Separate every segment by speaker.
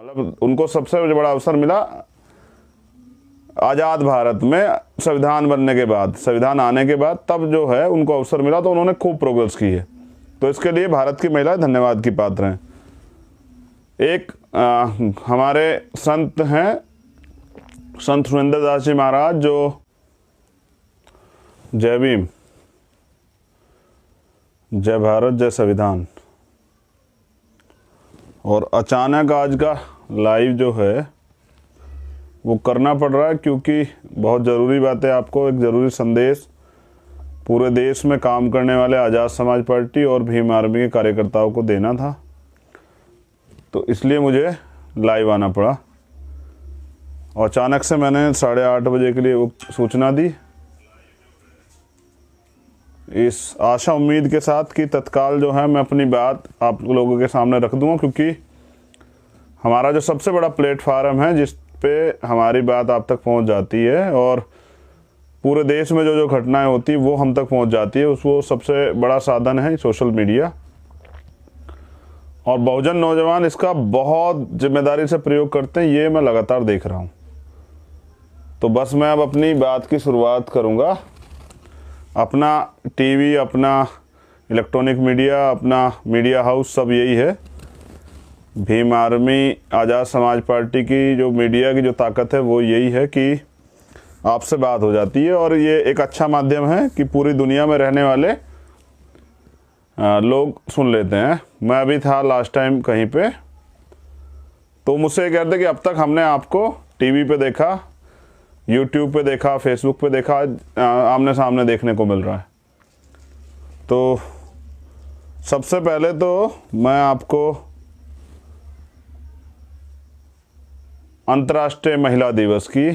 Speaker 1: मतलब उनको सबसे बड़ा अवसर मिला आज़ाद भारत में, संविधान बनने के बाद, संविधान आने के बाद तब जो है उनको अवसर मिला, तो उन्होंने खूब प्रोग्रेस की है। तो इसके लिए भारत की महिलाएं धन्यवाद की पात्र हैं। एक हमारे संत हैं, संत सुरेंद्र दास जी महाराज, जो जय भीम, जय भारत, जय संविधान। और अचानक आज का लाइव जो है वो करना पड़ रहा है क्योंकि बहुत ज़रूरी बात है, आपको एक ज़रूरी संदेश पूरे देश में काम करने वाले आज़ाद समाज पार्टी और भीम आर्मी के कार्यकर्ताओं को देना था, तो इसलिए मुझे लाइव आना पड़ा। और अचानक से मैंने 8:30 बजे के लिए वो सूचना दी, इस आशा उम्मीद के साथ कि तत्काल जो है मैं अपनी बात आप लोगों के सामने रख दूँगा, क्योंकि हमारा जो सबसे बड़ा प्लेटफार्म है जिस पे हमारी बात आप तक पहुंच जाती है और पूरे देश में जो जो घटनाएं होती है वो हम तक पहुंच जाती है, उसको सबसे बड़ा साधन है सोशल मीडिया। और बहुजन नौजवान इसका बहुत जिम्मेदारी से प्रयोग करते हैं, ये मैं लगातार देख रहा हूं। तो बस मैं अब अपनी बात की शुरुआत करूंगा। अपना टीवी, अपना इलेक्ट्रॉनिक मीडिया, अपना मीडिया हाउस सब यही है। भीम आर्मी, आज़ाद समाज पार्टी की जो मीडिया की जो ताकत है वो यही है कि आपसे बात हो जाती है, और ये एक अच्छा माध्यम है कि पूरी दुनिया में रहने वाले लोग सुन लेते हैं। मैं अभी था लास्ट टाइम कहीं पे, तो मुझसे ये कहते कि अब तक हमने आपको टीवी पे देखा, यूट्यूब पे देखा, फेसबुक पे देखा, आमने सामने देखने को मिल रहा है। तो सबसे पहले तो मैं आपको अंतर्राष्ट्रीय महिला दिवस की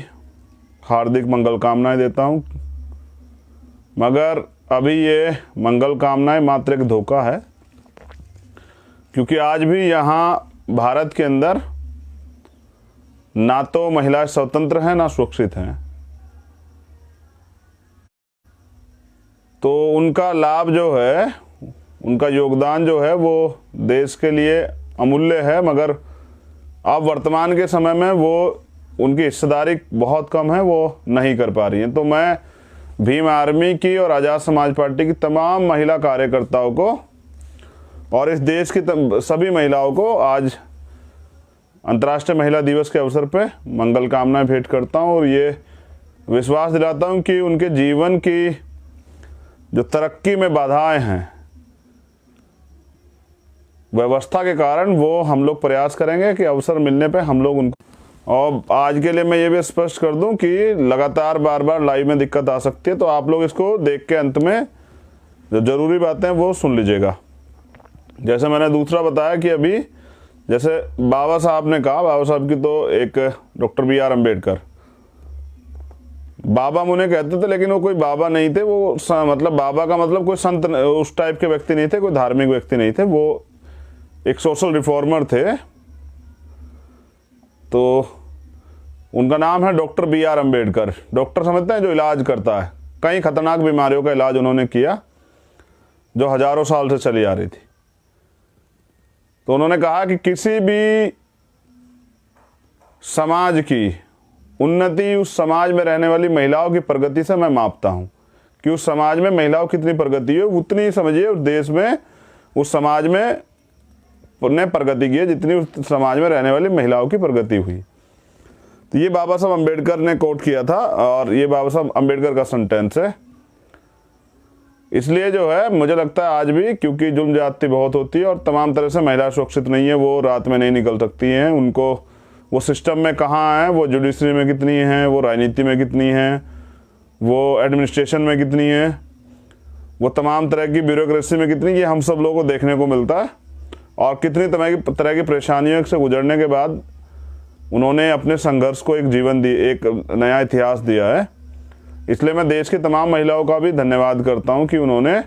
Speaker 1: हार्दिक मंगल कामनाएं देता हूं, मगर अभी ये मंगल कामनाएं मात्र एक धोखा है, क्योंकि आज भी यहाँ भारत के अंदर ना तो महिलाएं स्वतंत्र हैं ना सुरक्षित हैं। तो उनका लाभ जो है, उनका योगदान जो है वो देश के लिए अमूल्य है, मगर अब वर्तमान के समय में वो उनकी हिस्सेदारी बहुत कम है, वो नहीं कर पा रही हैं। तो मैं भीम आर्मी की और आज़ाद समाज पार्टी की तमाम महिला कार्यकर्ताओं को और इस देश की सभी महिलाओं को आज अंतर्राष्ट्रीय महिला दिवस के अवसर पे मंगल कामनाएं भेंट करता हूं, और ये विश्वास दिलाता हूं कि उनके जीवन की जो तरक्की में बाधाएं हैं, व्यवस्था के कारण, वो हम लोग प्रयास करेंगे कि अवसर मिलने पे हम लोग उनको। और आज के लिए मैं ये भी स्पष्ट कर दूं कि लगातार बार बार लाइव में दिक्कत आ सकती है, तो आप लोग इसको देख के अंत में जो ज़रूरी बातें हैं वो सुन लीजिएगा। जैसे मैंने दूसरा बताया कि अभी जैसे बाबा साहब ने कहा, बाबा साहब की तो एक डॉक्टर BR अम्बेडकर, बाबा मुझे कहते थे, लेकिन वो कोई बाबा नहीं थे। वो मतलब बाबा का मतलब कोई संत उस टाइप के व्यक्ति नहीं थे, कोई धार्मिक व्यक्ति नहीं थे, वो एक सोशल रिफॉर्मर थे। तो उनका नाम है डॉक्टर BR अम्बेडकर। डॉक्टर समझते हैं जो इलाज करता है, कई खतरनाक बीमारियों का इलाज उन्होंने किया जो हजारों साल से चली आ रही थी। तो उन्होंने कहा कि किसी भी समाज की उन्नति उस समाज में रहने वाली महिलाओं की प्रगति से मैं मापता हूं, कि उस समाज में महिलाओं की कितनी प्रगति है, उतनी समझिए उस देश में, उस समाज में ने प्रगति की है जितनी उस समाज में रहने वाली महिलाओं की प्रगति हुई। तो ये बाबा साहब अम्बेडकर ने कोट किया था, और ये बाबा साहब अम्बेडकर का सेंटेंस है। इसलिए जो है मुझे लगता है आज भी, क्योंकि जुल्म ज्यादती बहुत होती है और तमाम तरह से महिला सुरक्षित नहीं है, वो रात में नहीं निकल सकती हैं, उनको वो सिस्टम में कहाँ है, वो जुडिशरी में कितनी है, वो राजनीति में कितनी है, वो एडमिनिस्ट्रेशन में कितनी है, वो तमाम तरह की ब्यूरोक्रेसी में कितनी, ये हम सब लोगों को देखने को मिलता है। और कितनी तरह की परेशानियों से गुजरने के बाद उन्होंने अपने संघर्ष को एक जीवन दी, एक नया इतिहास दिया है। इसलिए मैं देश की तमाम महिलाओं का भी धन्यवाद करता हूं कि उन्होंने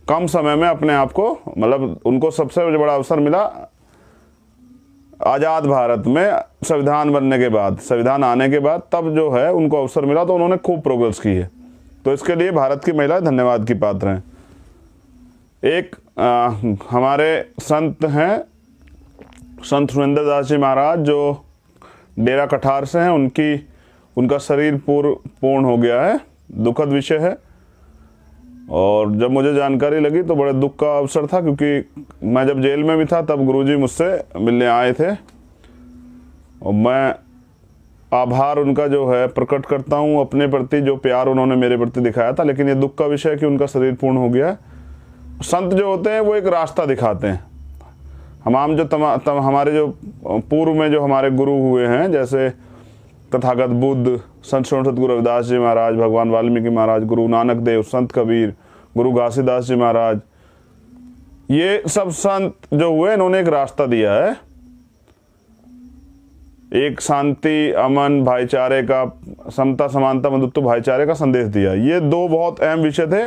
Speaker 1: कम समय में अपने आप को, मतलब उनको सबसे बड़ा अवसर मिला आज़ाद भारत में, संविधान बनने के बाद, संविधान आने के बाद तब जो है उनको अवसर मिला, तो उन्होंने खूब प्रोग्रेस की है। तो इसके लिए भारत की महिलाएं धन्यवाद की पात्र हैं। एक हमारे संत हैं, संत सुरेंद्र दास जी महाराज जो डेरा कठार से हैं, उनका शरीर पूर्ण हो गया है। दुखद विषय है। और जब मुझे जानकारी लगी तो बड़े दुख का अवसर था, क्योंकि मैं जब जेल में भी था तब गुरुजी मुझसे मिलने आए थे और मैं आभार उनका जो है प्रकट करता हूँ अपने प्रति, जो प्यार उन्होंने मेरे प्रति दिखाया था। लेकिन ये दुख का विषय है कि उनका शरीर पूर्ण हो गया है। संत जो होते हैं वो एक रास्ता दिखाते हैं। हमारे जो पूर्व में जो हमारे गुरु हुए हैं, जैसे तथागत बुद्ध, संत सतगुरु रविदास जी महाराज, भगवान वाल्मीकि महाराज, गुरु नानक देव, संत कबीर, गुरु घासीदास जी महाराज, ये सब संत जो हुए इन्होंने एक रास्ता दिया है, एक शांति, अमन, भाईचारे का, समता, समानता, बंधुत्व, भाईचारे का संदेश दिया। ये दो बहुत अहम विषय थे।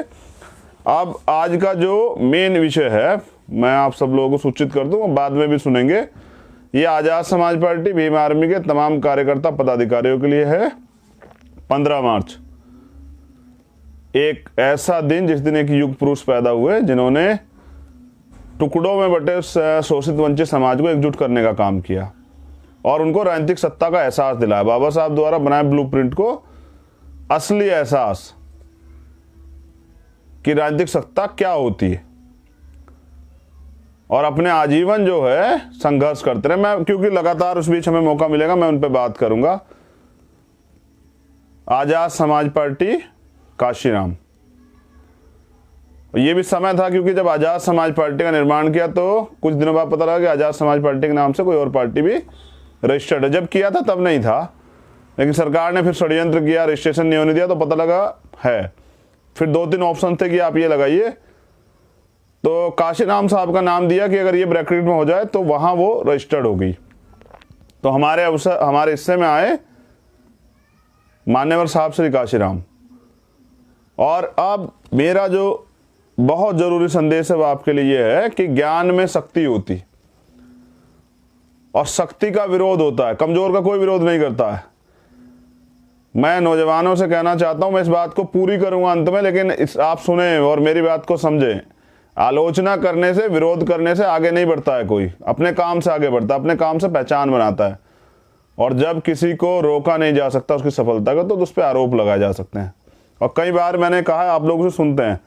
Speaker 1: अब आज का जो मेन विषय है मैं आप सब लोगों को सूचित कर दूं, बाद में भी सुनेंगे। ये आज़ाद समाज पार्टी भीम आर्मी के तमाम कार्यकर्ता पदाधिकारियों के लिए है। 15 मार्च एक ऐसा दिन जिस दिन एक युग पुरुष पैदा हुए जिन्होंने टुकड़ों में बटे शोषित वंचित समाज को एकजुट करने का काम किया और उनको राजनीतिक सत्ता का एहसास दिलाया। बाबा साहब द्वारा बनाए ब्लूप्रिंट को असली एहसास कि राजनीतिक सत्ता क्या होती है, और अपने आजीवन जो है संघर्ष करते रहे। मैं क्योंकि लगातार उस बीच हमें मौका मिलेगा मैं उन पर बात करूंगा। आजाद समाज पार्टी काशीराम, ये भी समय था क्योंकि जब आजाद समाज पार्टी का निर्माण किया तो कुछ दिनों बाद पता लगा कि आजाद समाज पार्टी के नाम से कोई और पार्टी भी रजिस्टर्ड है। जब किया था तब नहीं था, लेकिन सरकार ने फिर षड्यंत्र किया, रजिस्ट्रेशन नहीं होने दिया, तो पता लगा है। फिर 2-3 ऑप्शन थे कि आप ये लगाइए, तो काशीराम साहब का नाम दिया कि अगर ये ब्रैकेट में हो जाए तो वहां वो रजिस्टर्ड होगी। तो हमारे हिस्से में आए मान्यवर साहब श्री काशीराम। और अब मेरा जो बहुत जरूरी संदेश है वो आपके लिए यह है कि ज्ञान में शक्ति होती और शक्ति का विरोध होता है, कमजोर का कोई विरोध नहीं करता है। मैं नौजवानों से कहना चाहता हूं, मैं इस बात को पूरी करूंगा अंत में, लेकिन आप सुने और मेरी बात को समझें। आलोचना करने से, विरोध करने से आगे नहीं बढ़ता है कोई, अपने काम से आगे बढ़ता है, अपने काम से पहचान बनाता है। और जब किसी को रोका नहीं जा सकता उसकी सफलता का, तो उस पर आरोप लगाए जा सकते हैं। और कई बार मैंने कहा है, आप लोग से सुनते हैं।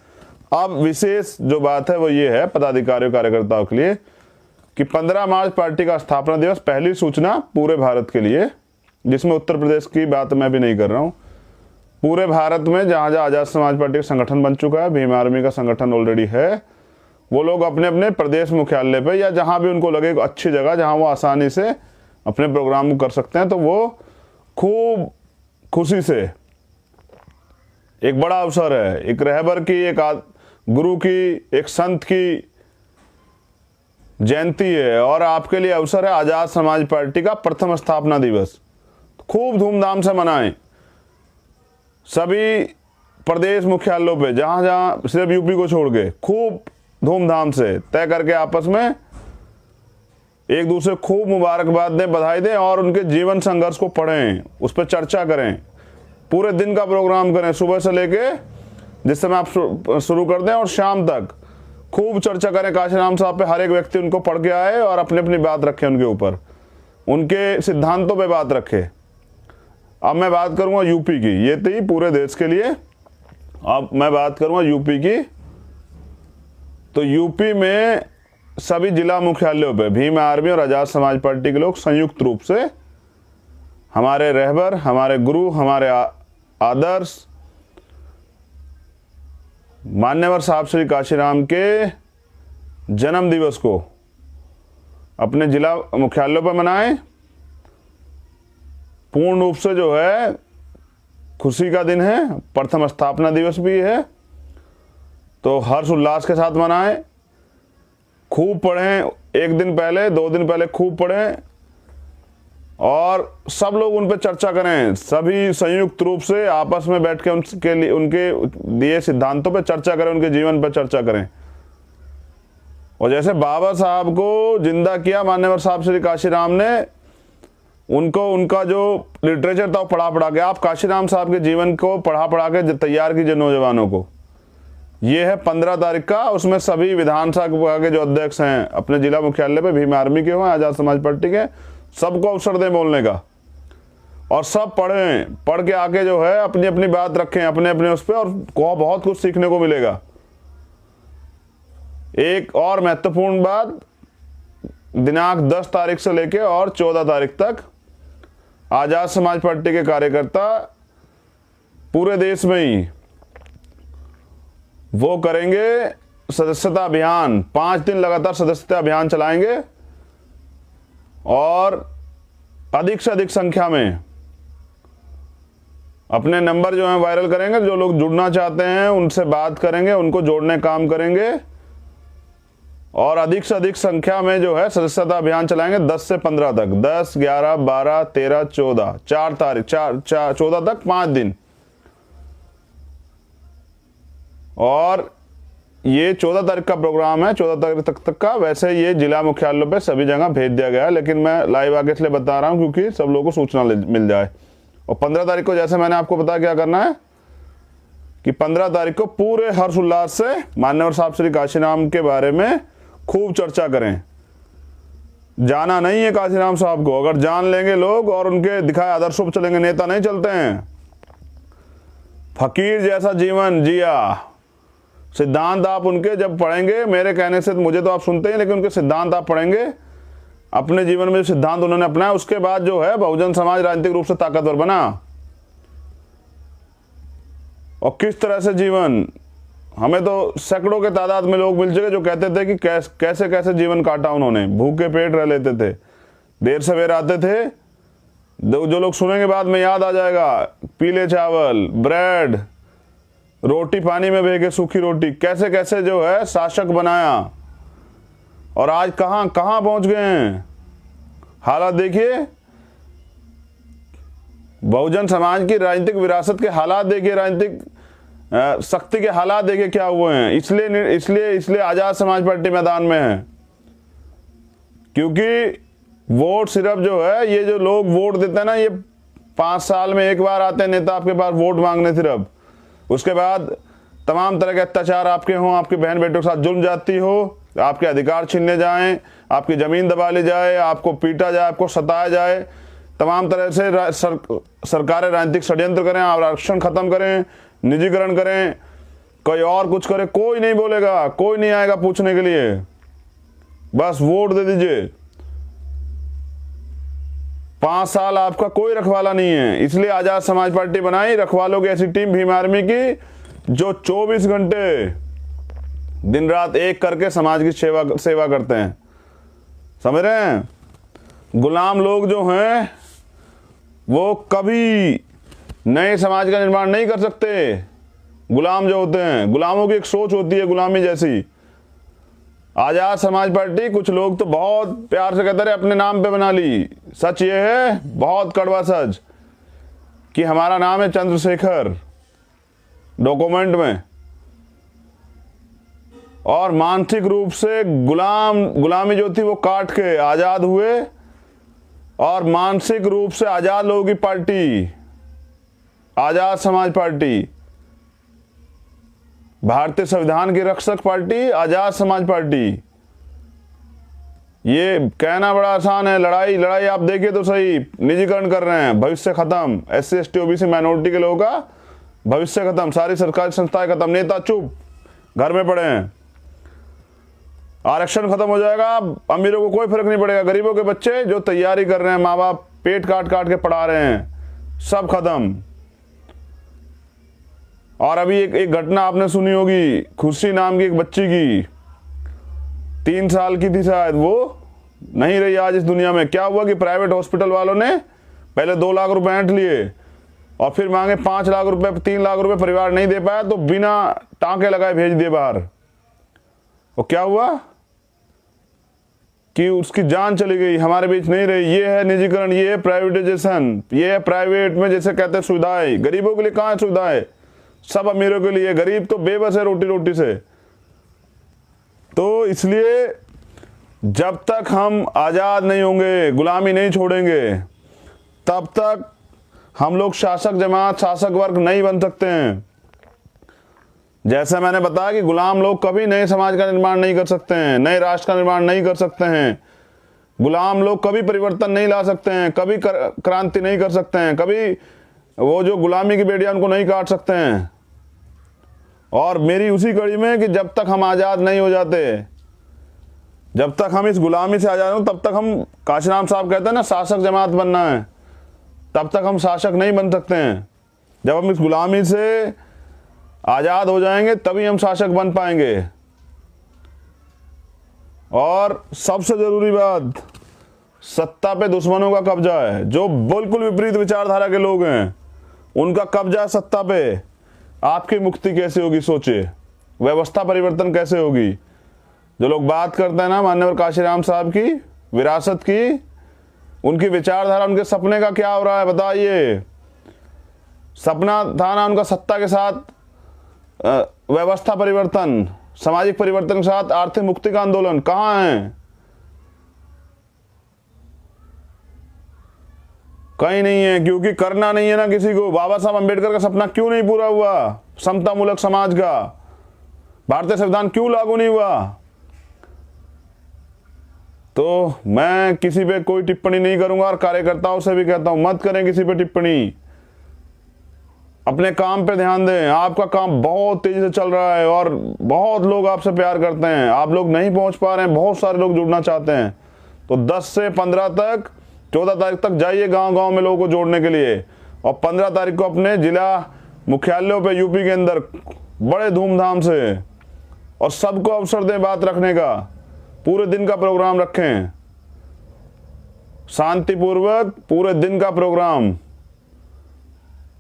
Speaker 1: अब विशेष जो बात है वो ये है पदाधिकारियों कार्यकर्ताओं के लिए कि 15 मार्च पार्टी का स्थापना दिवस, पहली सूचना पूरे भारत के लिए, जिसमें उत्तर प्रदेश की बात मैं भी नहीं कर रहा हूँ। पूरे भारत में जहाँ जहाँ आजाद समाज पार्टी का संगठन बन चुका है, भीम आर्मी का संगठन ऑलरेडी है, वो लोग अपने अपने प्रदेश मुख्यालय पे या जहाँ भी उनको लगे अच्छी जगह जहाँ वो आसानी से अपने प्रोग्राम कर सकते हैं, तो वो खूब खुशी से, एक बड़ा अवसर है, एक रहबर की, एक गुरु की, एक संत की जयंती है और आपके लिए अवसर है आजाद समाज पार्टी का प्रथम स्थापना दिवस। खूब धूमधाम से मनाएं। सभी प्रदेश मुख्यालयों पे, जहां जहां, सिर्फ यूपी को छोड़ के, खूब धूमधाम से तय करके आपस में एक दूसरे खूब मुबारकबाद दें, बधाई दें और उनके जीवन संघर्ष को पढ़ें, उस पर चर्चा करें, पूरे दिन का प्रोग्राम करें, सुबह से लेके जिस समय आप शुरू कर दें और शाम तक खूब चर्चा करें काशीराम साहब पे। हर एक व्यक्ति उनको पढ़ के आए और अपनी अपनी बात रखे, उनके ऊपर, उनके सिद्धांतों पे बात रखे। अब मैं बात करूंगा यूपी की, ये थी पूरे देश के लिए। अब मैं बात करूंगा यूपी की। तो यूपी में सभी जिला मुख्यालयों पे भीम आर्मी और आजाद समाज पार्टी के लोग संयुक्त रूप से, हमारे रहबर, हमारे गुरु, हमारे आदर्श मान्यवर साहब श्री काशीराम के जन्म दिवस को अपने जिला मुख्यालयों पर मनाएं। पूर्ण रूप से जो है खुशी का दिन है, प्रथम स्थापना दिवस भी है, तो हर्ष उल्लास के साथ मनाएं। खूब पढ़ें, 1 दिन पहले, 2 दिन पहले खूब पढ़ें और सब लोग उन पर चर्चा करें। सभी संयुक्त रूप से आपस में बैठ के उनके दिए सिद्धांतों पर चर्चा करें, उनके जीवन पर चर्चा करें। और जैसे बाबा साहब को जिंदा किया मान्यवर साहब श्री काशीराम ने, उनको उनका जो लिटरेचर था वो पढ़ा के, आप काशीराम साहब के जीवन को पढ़ा के तैयार कीजिए नौजवानों को। ये है 15 तारीख का। उसमें सभी विधानसभा के जो अध्यक्ष हैं अपने जिला मुख्यालय पे भीम आर्मी के हों, आजाद समाज पार्टी के, सबको अवसर दें बोलने का, और सब पढ़ें, पढ़ के आके जो है अपनी अपनी बात रखें अपने अपने उस पर, और बहुत कुछ सीखने को मिलेगा। एक और महत्वपूर्ण बात, दिनांक 10 तारीख से लेके और 14 तारीख तक आजाद समाज पार्टी के कार्यकर्ता पूरे देश में ही वो करेंगे सदस्यता अभियान। 5 दिन लगातार सदस्यता अभियान चलाएंगे और अधिक से अधिक संख्या में अपने नंबर जो है वायरल करेंगे। जो लोग जुड़ना चाहते हैं उनसे बात करेंगे, उनको जोड़ने का काम करेंगे, और अधिक से अधिक संख्या में जो है सदस्यता अभियान चलाएंगे 10 से 15 तक, 10, 11, 12, 13, 14, 4 तारीख 14 तक 5 दिन। और ये 14 तारीख का प्रोग्राम है, 14 तारीख तक का। वैसे ये जिला मुख्यालयों पे सभी जगह भेज दिया गया है, लेकिन मैं लाइव आके इसलिए बता रहा हूं क्योंकि सब लोगों को सूचना मिल जाए। और 15 तारीख को जैसे मैंने आपको बताया क्या करना है कि 15 तारीख को पूरे हर्ष उल्लास से मान्यवर साहब श्री काशीराम के बारे में खूब चर्चा करें। जाना नहीं है काशीराम साहब को, अगर जान लेंगे लोग और उनके दिखाए आदर्शों पर चलेंगे, नेता नहीं चलते हैं। फकीर जैसा जीवन जिया, सिद्धांत आप उनके जब पढ़ेंगे, मेरे कहने से मुझे तो आप सुनते हैं, लेकिन उनके सिद्धांत आप पढ़ेंगे, अपने जीवन में जो सिद्धांत उन्होंने अपनाया, उसके बाद जो है बहुजन समाज राजनीतिक रूप से ताकतवर बना। और किस तरह से जीवन, हमें तो सैकड़ों के तादाद में लोग मिल चुके जो कहते थे कि कैसे कैसे जीवन काटा उन्होंने, भूखे पेट रह लेते थे, देर सवेर आते थे। जो लोग सुनेंगे बाद में याद आ जाएगा, पीले चावल, ब्रेड, रोटी पानी में भेगे सूखी रोटी, कैसे कैसे जो है शासक बनाया, और आज कहां कहां पहुंच गए हैं। हालात देखिए, बहुजन समाज की राजनीतिक विरासत के हालात देखिए, राजनीतिक शक्ति के हालात देखिए क्या हुए हैं। इसलिए आजाद समाज पार्टी मैदान में है, क्योंकि वोट सिर्फ जो है, ये जो लोग वोट देते हैं ना, ये 5 साल में एक बार आते हैं नेता आपके पास वोट मांगने सिर्फ। उसके बाद तमाम तरह के अत्याचार आपके हों, आपकी बहन बेटों के साथ जुल्म जाती हो, आपके अधिकार छीनने जाएं, आपकी जमीन दबा ली जाए, आपको पीटा जाए, आपको सताया जाए, तमाम तरह से सरकारें राजनीतिक षड्यंत्र करें, आरक्षण खत्म करें, निजीकरण करें, कोई और कुछ करे, कोई नहीं बोलेगा, कोई नहीं आएगा पूछने के लिए, बस वोट दे दीजिए। 5 साल आपका कोई रखवाला नहीं है। इसलिए आजाद समाज पार्टी बनाई, रखवालों की ऐसी टीम भीम आर्मी की, जो 24 घंटे दिन रात एक करके समाज की सेवा करते हैं। समझ रहे हैं? गुलाम लोग जो हैं वो कभी नए समाज का निर्माण नहीं कर सकते। गुलाम जो होते हैं, गुलामों की एक सोच होती है गुलामी जैसी। आजाद समाज पार्टी, कुछ लोग तो बहुत प्यार से कहते रहे अपने नाम पे बना ली। सच ये है, बहुत कड़वा सच, कि हमारा नाम है चंद्रशेखर डॉक्यूमेंट में, और मानसिक रूप से गुलामी जो थी वो काट के आजाद हुए, और मानसिक रूप से आजाद लोगों की पार्टी आजाद समाज पार्टी, भारतीय संविधान की रक्षक पार्टी आजाद समाज पार्टी। ये कहना बड़ा आसान है, लड़ाई आप देखिए तो सही। निजीकरण कर रहे हैं, भविष्य खत्म, SC ST OBC माइनॉरिटी के लोगों का भविष्य खत्म, सारी सरकारी संस्थाएं खत्म, नेता चुप घर में पड़े हैं। आरक्षण खत्म हो जाएगा, अमीरों को कोई फर्क नहीं पड़ेगा, गरीबों के बच्चे जो तैयारी कर रहे हैं, माँ बाप पेट काट काट के पढ़ा रहे हैं, सब खत्म। और अभी एक घटना आपने सुनी होगी, खुशी नाम की एक बच्ची की, 3 साल की थी शायद, वो नहीं रही आज इस दुनिया में। क्या हुआ कि प्राइवेट हॉस्पिटल वालों ने पहले 2 लाख रुपए ऐंठ लिए और फिर मांगे 5 लाख रुपए, 3 लाख रुपए, परिवार नहीं दे पाया तो बिना टांके लगाए भेज दिए बाहर। और क्या हुआ कि उसकी जान चली गई, हमारे बीच नहीं रही। ये है निजीकरण, ये है प्राइवेटाइजेशन, ये है प्राइवेट में जैसे कहते हैं सुविधाएं। गरीबों के लिए कहाँ है सुविधाएं? सब अमीरों के लिए, गरीब तो बेबस है रोटी रोटी से। तो इसलिए जब तक हम आजाद नहीं होंगे, गुलामी नहीं छोड़ेंगे, तब तक हम लोग शासक जमात, शासक वर्ग नहीं बन सकते हैं। जैसे मैंने बताया कि गुलाम लोग कभी नए समाज का निर्माण नहीं कर सकते हैं, नए राष्ट्र का निर्माण नहीं कर सकते हैं। गुलाम लोग कभी परिवर्तन नहीं ला सकते हैं, कभी क्रांति नहीं कर सकते हैं, कभी वो जो गुलामी की बेड़ियां उनको नहीं काट सकते हैं। और मेरी उसी कड़ी में कि जब तक हम आज़ाद नहीं हो जाते, जब तक हम इस गुलामी से आज़ाद हो, तब तक हम, काशीराम साहब कहते हैं ना, शासक जमात बनना है, तब तक हम शासक नहीं बन सकते हैं। जब हम इस गुलामी से आज़ाद हो जाएंगे तभी हम शासक बन पाएंगे। और सबसे ज़रूरी बात, सत्ता पे दुश्मनों का कब्जा है। जो बिल्कुल विपरीत विचारधारा के लोग हैं उनका कब्जा है सत्ता पे। आपकी मुक्ति कैसे होगी सोचिए, व्यवस्था परिवर्तन कैसे होगी। जो लोग बात करते हैं ना माननीय काशीराम साहब की विरासत की, उनकी विचारधारा, उनके सपने का क्या हो रहा है बताइए। सपना था ना उनका सत्ता के साथ व्यवस्था परिवर्तन, सामाजिक परिवर्तन के साथ आर्थिक मुक्ति का आंदोलन, कहां है? कहीं नहीं है, क्योंकि करना नहीं है ना किसी को। बाबा साहब अंबेडकर का सपना क्यों नहीं पूरा हुआ समता मूलक समाज का? भारतीय संविधान क्यों लागू नहीं हुआ? तो मैं किसी पे कोई टिप्पणी नहीं करूंगा और कार्यकर्ताओं से भी कहता हूं मत करें किसी पे टिप्पणी। अपने काम पे ध्यान दें। आपका काम बहुत तेजी से चल रहा है और बहुत लोग आपसे प्यार करते हैं। आप लोग नहीं पहुंच पा रहे हैं, बहुत सारे लोग जुड़ना चाहते हैं, तो 10 से 15 तक, 14 तारीख तक जाइए गांव-गांव में लोगों को जोड़ने के लिए। और 15 तारीख को अपने जिला मुख्यालयों पे यूपी के अंदर बड़े धूमधाम से, और सबको अवसर दें बात रखने का। पूरे दिन का प्रोग्राम रखें, शांतिपूर्वक पूरे दिन का प्रोग्राम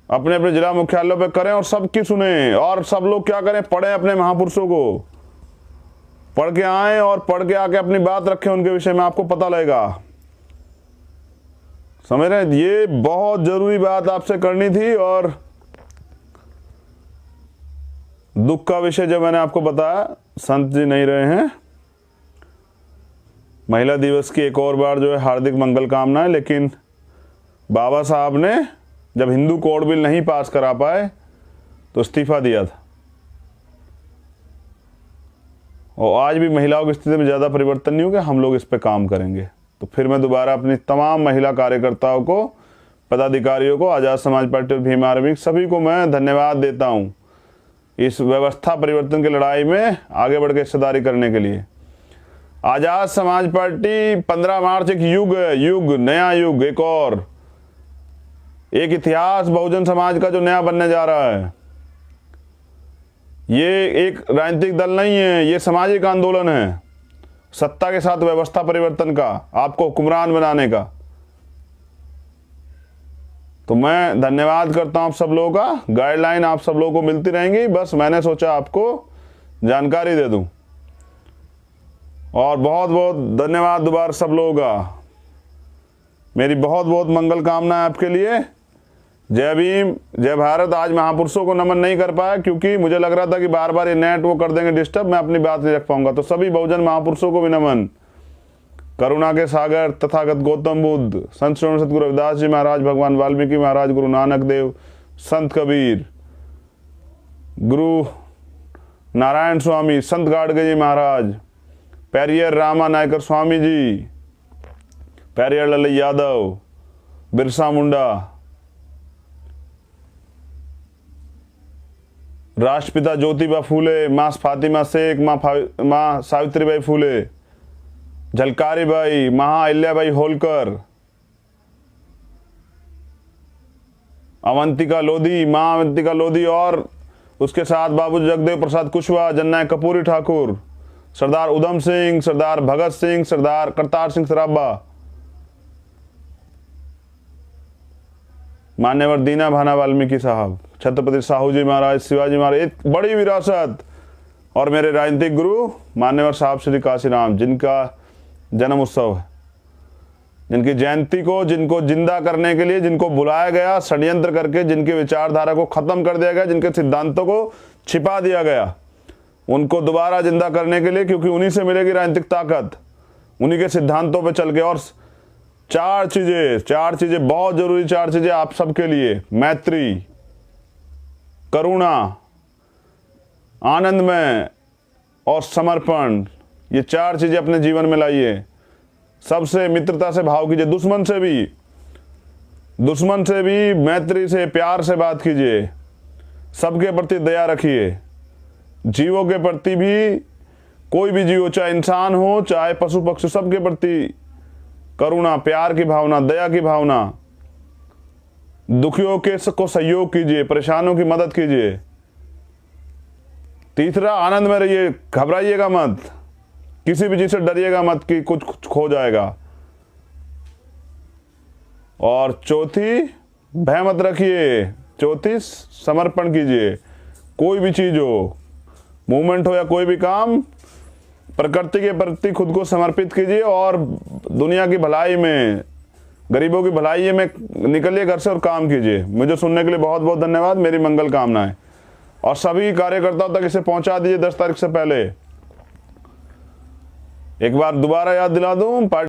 Speaker 1: अपने अपने जिला मुख्यालयों पे करें और सबकी सुने। और सब लोग क्या करें, पढ़ें अपने महापुरुषों को, पढ़ के आए और पढ़ के आके अपनी बात रखें उनके विषय में, आपको पता लगेगा। समझ रहे हैं? ये बहुत जरूरी बात आपसे करनी थी। और दुख का विषय जो मैंने आपको बताया, संत जी नहीं रहे हैं। महिला दिवस की एक और बार जो है हार्दिक मंगल कामनाएं। लेकिन बाबा साहब ने जब हिंदू कोड बिल नहीं पास करा पाए तो इस्तीफा दिया था। और आज भी महिलाओं की स्थिति में ज़्यादा परिवर्तन नहीं हो गया। हम लोग इस पे काम करेंगे। तो फिर मैं दोबारा अपनी तमाम महिला कार्यकर्ताओं को, पदाधिकारियों को, आज़ाद समाज पार्टी और भीम आर्मी सभी को मैं धन्यवाद देता हूँ इस व्यवस्था परिवर्तन की लड़ाई में आगे बढ़ के हिस्सेदारी करने के लिए। आज़ाद समाज पार्टी 15 मार्च एक युग है, युग, नया युग, एक और एक इतिहास बहुजन समाज का जो नया बनने जा रहा है। ये एक राजनीतिक दल नहीं है, ये सामाजिक आंदोलन है, सत्ता के साथ व्यवस्था परिवर्तन का, आपको हुक्मरान बनाने का। तो मैं धन्यवाद करता हूं आप सब लोगों का। गाइडलाइन आप सब लोगों को मिलती रहेंगी, बस मैंने सोचा आपको जानकारी दे दूं। और बहुत बहुत धन्यवाद दोबारा सब लोगों का। मेरी बहुत बहुत मंगल कामना है आपके लिए। जय भीम, जय भारत। आज महापुरुषों को नमन नहीं कर पाया क्योंकि मुझे लग रहा था कि बार बार ये नेट वो कर देंगे डिस्टर्ब, मैं अपनी बात नहीं रख पाऊंगा। तो सभी बहुजन महापुरुषों को भी नमन। करुणा के सागर तथागत गौतम बुद्ध, संत श्री सतगुरु रविदास जी महाराज, भगवान वाल्मीकि महाराज, गुरु नानक देव, संत कबीर, गुरु नारायण स्वामी, संत गाडगे जी महाराज, पेरियर रामा नायकर स्वामी जी, पेरियर लल्लई यादव, बिरसा मुंडा, राष्ट्रपिता ज्योतिबा फूले, मां फातिमा शेख, मां सावित्रीबाई फूले, झलकारी बाई, महाअहिल्याबाई होलकर, अवंतिका लोधी, मां अवंतिका लोधी, और उसके साथ बाबू जगदेव प्रसाद कुशवाहा, जननायक कपूरी ठाकुर, सरदार उधम सिंह, सरदार भगत सिंह, सरदार करतार सिंह सराभा, मान्यवर दीना भाना वाल्मीकि साहब, छत्रपति साहू जी महाराज, शिवाजी महाराज, एक बड़ी विरासत। और मेरे राजनीतिक गुरु मान्यवर साहब श्री काशीराम, जिनका जन्म उत्सव है, जिनकी जयंती को, जिनको जिंदा करने के लिए, जिनको बुलाया गया षड्यंत्र करके, जिनकी विचारधारा को खत्म कर दिया गया, जिनके सिद्धांतों को छिपा दिया गया, उनको दोबारा जिंदा करने के लिए, क्योंकि उन्हीं से मिलेगी राजनीतिक ताकत, उन्हीं के सिद्धांतों पे चल के। और चार चीजें बहुत जरूरी, 4 चीजें आप सबके लिए: मैत्री, करुणा, आनंदमय और समर्पण, ये 4 चीज़ें अपने जीवन में लाइए। सबसे मित्रता से भाव कीजिए, दुश्मन से भी मैत्री से, प्यार से बात कीजिए। सबके प्रति दया रखिए। जीवों के प्रति भी, कोई भी जीव हो, चाहे इंसान हो चाहे पशु पक्षी, सबके प्रति करुणा, प्यार की भावना, दया की भावना। दुखियों के को सहयोग कीजिए, परेशानों की मदद कीजिए। तीसरा, आनंद में रहिए, घबराइएगा मत, किसी भी चीज से डरिएगा मत कि कुछ खो जाएगा। और चौथी, भय मत रखिए। चौथी, समर्पण कीजिए। कोई भी चीज हो, मूवमेंट हो या कोई भी काम, प्रकृति के प्रति खुद को समर्पित कीजिए और दुनिया की भलाई में, गरीबों की भलाई में निकलिए घर से और काम कीजिए। मुझे सुनने के लिए बहुत बहुत धन्यवाद। मेरी मंगल कामनाएं, और सभी कार्यकर्ताओं तक इसे पहुंचा दीजिए 10 तारीख से पहले। एक बार दोबारा याद दिला दूं,